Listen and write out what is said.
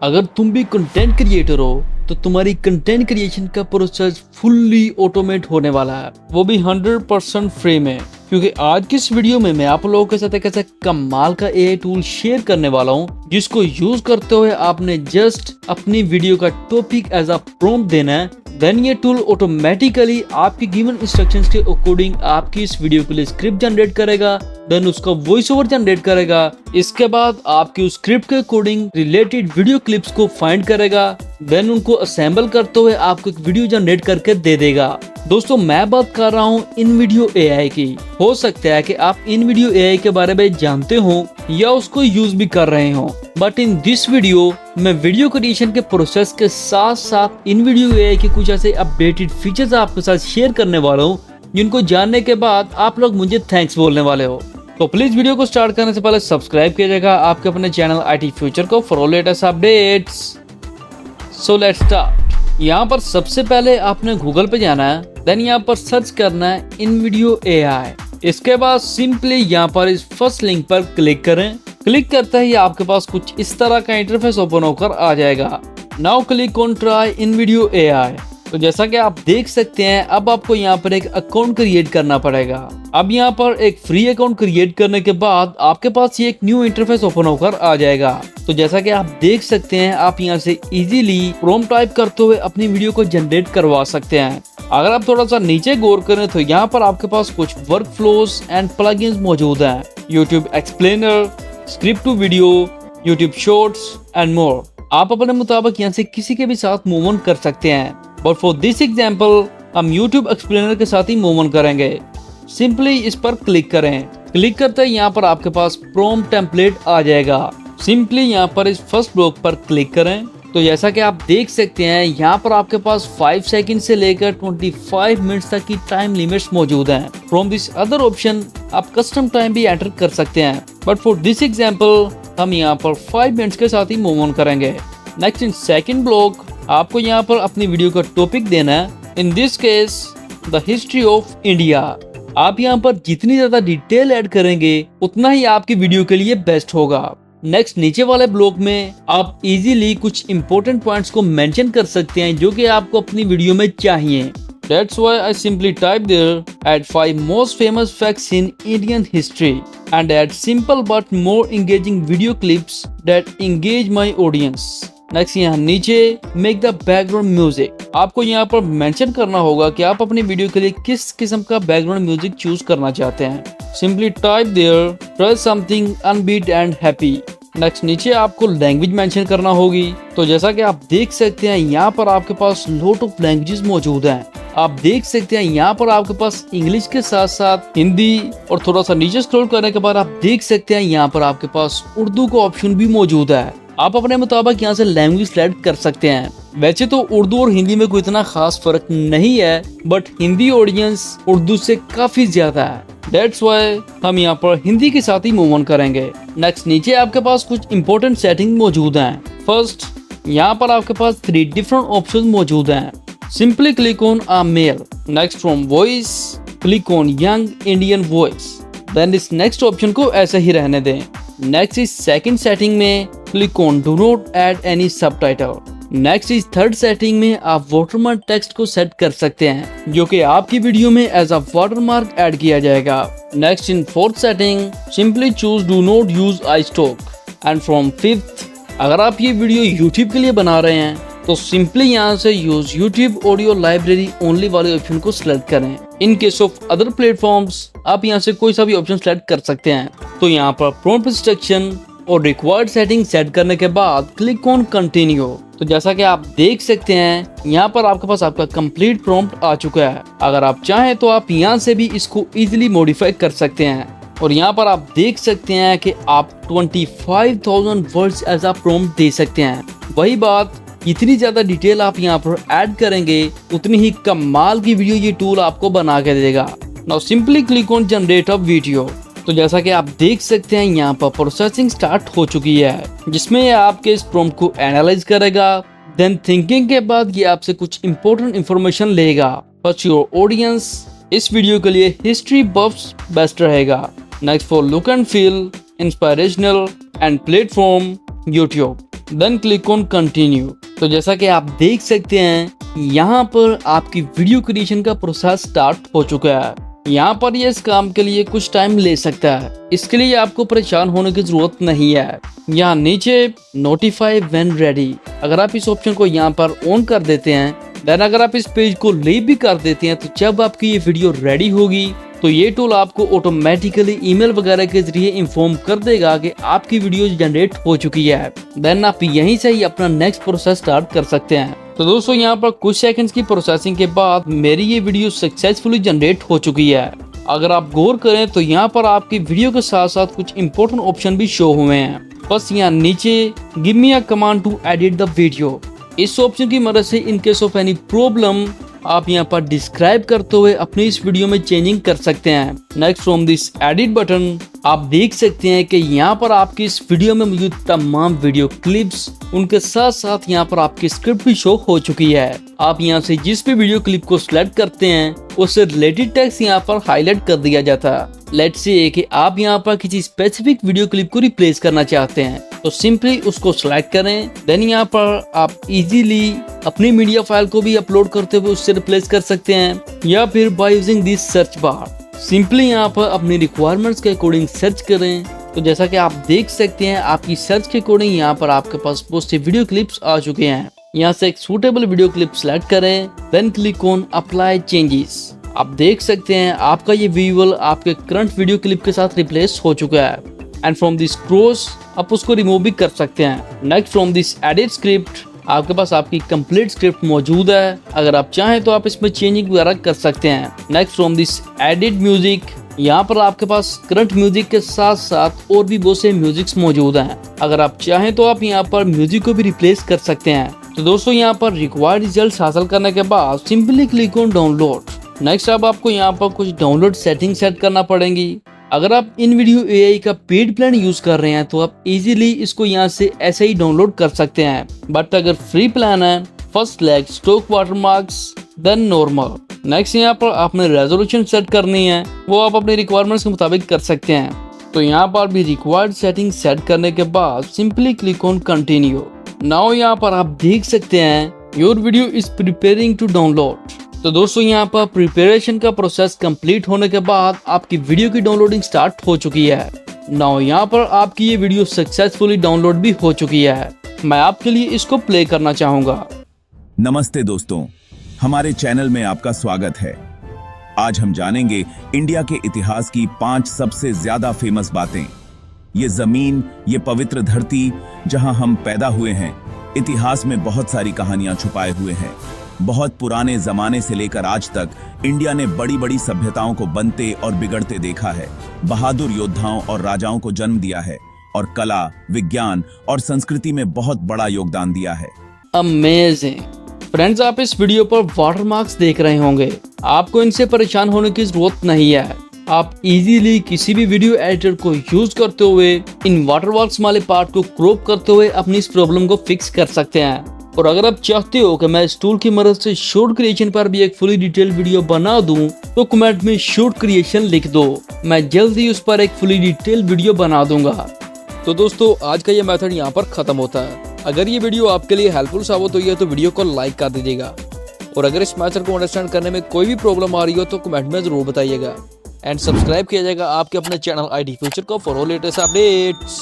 अगर तुम भी कंटेंट क्रिएटर हो तो तुम्हारी कंटेंट क्रिएशन का प्रोसेस फुल्ली ऑटोमेट होने वाला है, वो भी 100% फ्री में। क्योंकि आज की इस वीडियो में मैं आप लोगों के साथ एक ऐसा कमाल का एआई टूल शेयर करने वाला हूँ जिसको यूज करते हुए आपने जस्ट अपनी वीडियो का टॉपिक एज अ प्रॉम्प्ट देना है। देन ये टूल ऑटोमेटिकली आपकी गिवन इंस्ट्रक्शंस के अकॉर्डिंग आपकी इस वीडियो के लिए स्क्रिप्ट जनरेट करेगा, देन उसका वॉइस ओवर जनरेट करेगा। इसके बाद आपकी उस स्क्रिप्ट के अकॉर्डिंग रिलेटेड वीडियो क्लिप्स को फाइंड करेगा, देन उनको असेंबल करते हुए आपको एक वीडियो जनरेट करके दे देगा। दोस्तों मैं बात कर रहा हूँ इन वीडियो एआई की। हो सकता है कि आप इन वीडियो एआई के बारे में जानते हो या उसको यूज भी कर रहे हो, बट इन दिस वीडियो मैं वीडियो क्रिएशन के प्रोसेस के साथ साथ इन वीडियो एआई के कुछ ऐसे अपडेटेड फीचर्स आपके साथ शेयर करने वाला हूँ जिनको जानने के बाद आप लोग मुझे थैंक्स बोलने वाले हो। तो प्लीज वीडियो को स्टार्ट करने से पहले सब्सक्राइब कीजिएगा आपके अपने चैनल आईटी फ्यूचर को for latest updates. So let's start. यहाँ पर सबसे पहले आपने गूगल पे जाना है, देन यहाँ पर सर्च करना है इन वीडियो एआई। इसके बाद सिंपली यहाँ पर इस फर्स्ट लिंक पर क्लिक करें। क्लिक करते ही आपके पास कुछ इस तरह का इंटरफेस ओपन होकर आ जाएगा। Now click on try in video AI. तो जैसा कि आप देख सकते हैं अब आपको यहाँ पर एक अकाउंट क्रिएट करना पड़ेगा। अब यहाँ पर एक फ्री अकाउंट क्रिएट करने के बाद आपके पास ये एक न्यू इंटरफेस ओपन होकर आ जाएगा। तो जैसा कि आप देख सकते हैं आप यहाँ से इजीली प्रॉम्प्ट टाइप करते हुए अपनी वीडियो को जनरेट करवा सकते हैं। अगर आप थोड़ा सा नीचे गौर करें तो यहाँ पर आपके पास कुछ वर्क फ्लोज एंड प्लगइन्स मौजूद हैं। YouTube explainer, script to video, YouTube shorts and more. आप अपने मुताबिक यहाँ से किसी के भी साथ मूव ऑन कर सकते हैं, बट फॉर दिस एग्जाम्पल हम यूट्यूब एक्सप्लेनर के साथ ही मूव ऑन करेंगे। सिंपली इस पर क्लिक करें। क्लिक करते ही यहाँ पर आपके पास प्रॉम्प्ट टेम्पलेट आ जाएगा। सिंपली यहाँ पर इस फर्स्ट ब्लॉक पर क्लिक करें। तो जैसा कि आप देख सकते हैं यहाँ पर आपके पास 5 सेकंड से लेकर 25 मिनट्स तक की टाइम लिमिट्स मौजूद हैं। फ्रॉम दिस अदर ऑप्शन आप कस्टम टाइम भी एंटर कर सकते हैं, बट फॉर दिस एग्जाम्पल हम यहाँ पर 5 मिनट्स के साथ ही मूव ऑन करेंगे। नेक्स्ट इन सेकंड ब्लॉक आपको यहाँ पर अपनी वीडियो का टॉपिक देना है। In this case the history of India. आप यहाँ पर जितनी ज्यादा डिटेल ऐड करेंगे उतना ही आपकी वीडियो के लिए बेस्ट होगा। नेक्स्ट नीचे वाले ब्लॉक में आप इजीली कुछ इंपॉर्टेंट पॉइंट्स को मेंशन कर सकते हैं जो कि आपको अपनी वीडियो में चाहिए। That's why I simply type there add 5 most famous facts in Indian history and add simple but more engaging video clips that engage my audience. Next यहाँ नीचे मेक द बैकग्राउंड म्यूजिक। आपको यहाँ पर mention करना होगा कि आप अपनी वीडियो के लिए किस किस्म का बैकग्राउंड म्यूजिक चूज करना चाहते हैं। Simply type there try something upbeat and happy. Next नीचे आपको लैंग्वेज मेंशन करना होगी। तो जैसा कि आप देख सकते हैं यहाँ पर आपके पास लॉट ऑफ लैंग्वेजेस मौजूद हैं। आप देख सकते हैं यहाँ पर आपके पास इंग्लिश के साथ साथ हिंदी, और थोड़ा सा नीचे स्क्रॉल करने के बाद आप देख सकते हैं यहाँ पर आपके पास उर्दू का ऑप्शन भी मौजूद है। आप अपने मुताबिक यहाँ से लैंग्वेज सेलेक्ट कर सकते हैं। वैसे तो उर्दू और हिंदी में कोई इतना खास फर्क नहीं है, बट हिंदी ऑडियंस उर्दू से काफी ज्यादा है। That's why हम यहाँ पर हिंदी के साथ ही मूव ऑन करेंगे। नेक्स्ट नीचे आपके पास कुछ इंपॉर्टेंट सेटिंग मौजूद हैं। फर्स्ट यहाँ पर आपके पास 3 डिफरेंट ऑप्शन मौजूद हैं। Simply click on a male. Next from voice click on young Indian voice. Then इस नेक्स्ट ऑप्शन को ऐसे ही रहने दें। नेक्स्ट इस सेकंड सेटिंग में click on do not add any subtitle. Next इस थर्ड सेटिंग में आप वाटरमार्क टेक्स्ट को सेट कर सकते हैं जो कि आपकी वीडियो में एज अ वाटरमार्क ऐड किया जाएगा। Next in fourth setting simply choose do not use I stock. And from fifth अगर आप ये वीडियो यूट्यूब के लिए बना रहे हैं तो सिंपली यहाँ से use YouTube audio library only वाले ऑप्शन को सिलेक्ट करें। इन केस ऑफ अदर प्लेटफॉर्म्स आप यहाँ से कोई सा भी ऑप्शन सिलेक्ट कर सकते हैं। तो यहाँ पर प्रॉम्प्ट इंस्ट्रक्शन और रिक्वायर्ड सेटिंग सेट करने के बाद क्लिक ऑन कंटिन्यू। तो जैसा कि आप देख सकते हैं यहाँ पर आपके पास आपका कंप्लीट प्रॉम्प्ट आ चुका है। अगर आप चाहें तो आप यहाँ से भी इसको इजीली मॉडिफाई कर सकते हैं। और यहाँ पर आप देख सकते हैं कि आप 25,000 वर्ड्स एज अ प्रॉम्प्ट दे सकते हैं। वही बात, इतनी ज्यादा डिटेल आप यहाँ पर ऐड करेंगे उतनी ही कमाल की वीडियो ये टूल आपको बना के देगा। Now simply click on generate a video. तो जैसा कि आप देख सकते हैं यहाँ पर प्रोसेसिंग स्टार्ट हो चुकी है जिसमें ये आपके इस प्रॉम्प्ट को एनालाइज करेगा। देन थिंकिंग के बाद ये आपसे कुछ इंपॉर्टेंट इंफॉर्मेशन लेगा। फर्स्ट योर ऑडियंस इस वीडियो के लिए हिस्ट्री बफ्स बेस्ट रहेगा। Next for look and feel inspirational and platform YouTube. Then click on continue. तो जैसा कि आप देख सकते हैं यहाँ पर आपकी वीडियो क्रिएशन का प्रोसेस स्टार्ट हो चुका है। यहाँ पर ये इस काम के लिए कुछ टाइम ले सकता है, इसके लिए आपको परेशान होने की जरूरत नहीं है। यहाँ नीचे नोटिफाई व्हेन रेडी, अगर आप इस ऑप्शन को यहाँ पर ऑन कर देते हैं, देन अगर आप इस पेज को लीव भी कर देते हैं, तो जब आपकी ये वीडियो रेडी होगी तो ये टूल आपको ऑटोमेटिकली ईमेल वगैरह के जरिए इन्फॉर्म कर देगा कि आपकी वीडियो जनरेट हो चुकी है। देन आप यहीं से ही अपना नेक्स्ट प्रोसेस स्टार्ट कर सकते हैं। तो दोस्तों यहाँ पर कुछ सेकंड्स की प्रोसेसिंग के बाद मेरी ये वीडियो सक्सेसफुली जनरेट हो चुकी है। अगर आप गौर करें तो यहाँ पर आपकी वीडियो के साथ साथ कुछ इंपॉर्टेंट ऑप्शन भी शो हुए हैं। बस यहाँ नीचे give me a command to edit the video, इस ऑप्शन की मदद से in case of any problem आप यहाँ पर डिस्क्राइब करते हुए अपनी इस वीडियो में चेंजिंग कर सकते हैं। Next from this edit button आप देख सकते हैं कि यहाँ पर आपकी इस वीडियो में मौजूद तमाम वीडियो क्लिप्स, उनके साथ साथ यहाँ पर आपकी स्क्रिप्ट भी शो हो चुकी है। आप यहाँ से जिस भी वीडियो क्लिप को सिलेक्ट करते हैं उससे रिलेटेड टेक्स्ट यहाँ पर हाईलाइट कर दिया जाता है। लेट्स से कि आप यहाँ पर किसी स्पेसिफिक वीडियो क्लिप को रिप्लेस करना चाहते हैं, तो सिंपली उसको सिलेक्ट करें। देन यहाँ पर आप इजीली अपनी मीडिया फाइल को भी अपलोड करते हुए उससे रिप्लेस कर सकते हैं, या फिर by using this search bar simply यहाँ पर अपनी रिक्वायरमेंट्स के अकॉर्डिंग सर्च करें। तो जैसा कि आप देख सकते हैं आपकी सर्च के अकॉर्डिंग यहाँ पर आपके पास बहुत से वीडियो क्लिप्स आ चुके हैं। यहाँ से एक सूटेबल वीडियो क्लिप सिलेक्ट करें, then click on apply changes. आप देख सकते हैं आपका ये विजुअल आपके करंट वीडियो क्लिप के साथ रिप्लेस हो चुका है। एंड फ्रॉम दिस क्रॉस आप उसको रिमूव भी कर सकते हैं। Next from this edit script आपके पास आपकी कंप्लीट स्क्रिप्ट मौजूद है, अगर आप चाहें तो आप इसमें चेंजिंग वगैरह कर सकते हैं। Next from this edit music, यहाँ पर आपके पास करंट म्यूजिक के साथ साथ और भी बहुत से म्यूजिक्स मौजूद हैं, अगर आप चाहें तो आप यहाँ पर म्यूजिक को भी रिप्लेस कर सकते हैं। तो दोस्तों यहाँ पर रिक्वायर्ड रिजल्ट हासिल करने के बाद simply click on download. Next अब आपको यहाँ पर कुछ डाउनलोड सेटिंग सेट करना पड़ेंगी। अगर आप इन वीडियो एआई का पेड प्लान यूज कर रहे हैं तो आप इजीली इसको यहाँ से ऐसे ही डाउनलोड कर सकते हैं, बट अगर फ्री प्लान है first select stock watermarks then normal. Next यहाँ पर आपने रेजोल्यूशन सेट करनी है, वो आप अपने रिक्वायरमेंट्स के मुताबिक कर सकते हैं। तो यहाँ पर भी रिक्वायर्ड सेटिंग सेट करने के बाद simply click on continue. Now यहाँ पर आप देख सकते हैं your video is preparing to download. तो दोस्तों यहाँ पर प्रिपरेशन का प्रोसेस कंप्लीट होने के बाद आपकी वीडियो की डाउनलोडिंग स्टार्ट हो चुकी है। नाउ यहाँ पर आपकी ये वीडियो सक्सेसफुली डाउनलोड भी हो चुकी है। मैं आपके लिए इसको प्ले करना चाहूंगा। नमस्ते दोस्तों, हमारे चैनल में आपका स्वागत है। आज हम जानेंगे इंडिया के इतिहास की 5 सबसे ज्यादा फेमस बातें। ये जमीन, ये पवित्र धरती जहां हम पैदा हुए हैं, इतिहास में बहुत सारी कहानियां छुपाए हुए हैं। बहुत पुराने जमाने से लेकर आज तक इंडिया ने बड़ी बड़ी सभ्यताओं को बनते और बिगड़ते देखा है, बहादुर योद्धाओं और राजाओं को जन्म दिया है और कला, विज्ञान और संस्कृति में बहुत बड़ा योगदान दिया है। अमेजिंग फ्रेंड्स, आप इस वीडियो पर वाटरमार्क्स देख रहे होंगे। आपको इनसे परेशान होने की जरूरत नहीं है। आप इजीली किसी भी वीडियो एडिटर को यूज करते हुए इन वाटरमार्क्स वाले पार्ट को क्रॉप करते हुए अपनी इस प्रॉब्लम को फिक्स कर सकते हैं। और अगर आप चाहते हो कि मैं इस टूल की मदद से शॉर्ट क्रिएशन पर भी एक फुली डिटेल वीडियो बना दूं, तो कमेंट में शॉर्ट क्रिएशन लिख दो, मैं जल्द ही उस पर एक फुली डिटेल वीडियो बना दूंगा। तो दोस्तों आज का ये मेथड यहाँ पर खत्म होता है। अगर ये वीडियो आपके लिए हेल्पफुल साबित हुई है तो वीडियो को लाइक कर दीजिएगा, और अगर इस मेथड को अंडरस्टैंड करने में कोई भी प्रॉब्लम आ रही हो तो कमेंट में जरूर बताइएगा। एंड सब्सक्राइब किया जाएगा आपके अपने चैनल IT फ्यूचर को फॉर लेटेस्ट अपडेट्स।